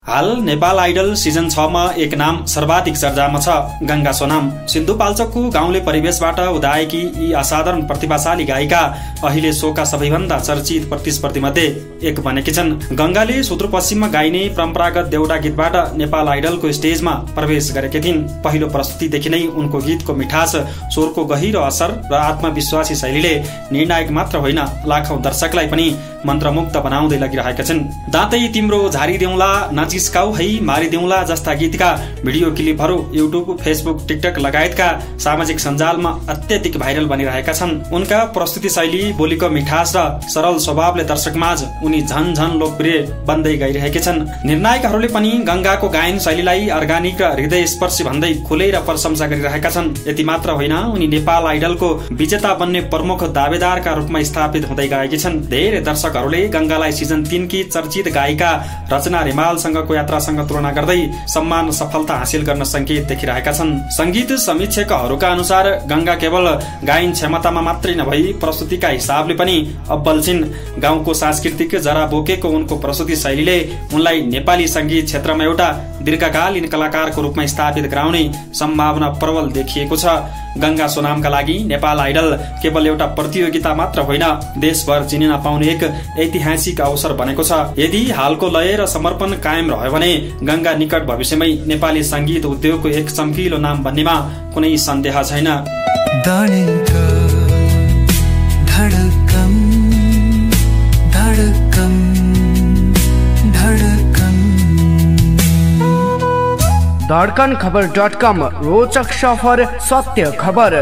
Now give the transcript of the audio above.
हाल Nepal idol season 6 मा एक नाम सर्वाधिक चर्चामा छ, गंगा सोनाम। सिन्धुपाल्चोकको गाउँले परिवेशबाट उदाएकी यी असाधारण प्रतिभाशाली गायिका अहिले शोका सबैभन्दा चर्चित प्रतिस्पर्धी मध्ये एक बनेकी छन्। गंगाले सुदूरपश्चिममा गाइने परम्परागत देउडा गीतबाट नेपाल आइडलको स्टेजमा प्रवेश गरेकी थिइन्। पहिलो प्रस्तुतिदेखि नै उनको गीतको मिठास, स्वरको गहिरो असर र आत्मविश्वासी शैलीले निर्णायक मात्र होइन, लाखौं दर्शकलाई पनि मन्त्रमुग्ध बनाउँदै लगिरहेका छन्। दाँतै तिम्रो झारिदेउला, नाचिस्काउ है मारिदेउला जस्ता गीतका भिडियो क्लिपहरू युट्युब, फेसबुक, टिकटक लगायतका सामाजिक सञ्जालमा अत्यधिक भाइरल बनिरहेका छन्। उनका प्रस्तुति शैली, बोलीको मिठास र सरल स्वभावले दर्शकमाझ उनी झन झन लोकप्रिय बन्दै गइरहेका छन्। निर्णायकहरूले पनि गंगाको गायन शैलीलाई अर्गानिक र हृदयस्पर्शी भन्दै खुलेर प्रशंसा गरिरहेका छन्। यति मात्र होइन, उनी नेपाल आइडलको विजेता बन्ने प्रमुख दावेदारका रूपमा स्थापित हुँदै गएकी छन्। धेरै दर्शकहरूले गंगालाई सिजन 3 की चर्चित गायिका रचना रिमालसँगको यात्रासँग तुलना गर्दै सम्मान सफलता हासिल गर्न संकेत देखिरहेका छन्। संगीत समीक्षकहरूका अनुसार गंगा केवल गायन क्षमतामा मात्रै नभई प्रस्तुतिका हिसाबले पनि अब्बल छिन्। गाउँको सांस्कृतिक जरा बोकेको उनको प्रस्तुति शैलीले उनलाई नेपाली संगीत क्षेत्रमा एउटा दीर्घकालीन कलाकारको रूपमा स्थापित गराउने सम्भावना प्रबल देखिएको छ। गंगा सोनामका लागि नेपाल आइडल केवल एउटा प्रतियोगिता मात्र होइन, देशभर चिनिन पाउने एक ऐतिहासिक अवसर बनेको छ। यदि हालको लय र समर्पण कायम रह्यो भने गंगा निकट भविष्यमै नेपाली संगीत उद्योगको एक चम्किलो नाम बन्नेमा कुनै सन्देह छैन। धडकन खबर.com रोचक सफर सत्य खबर।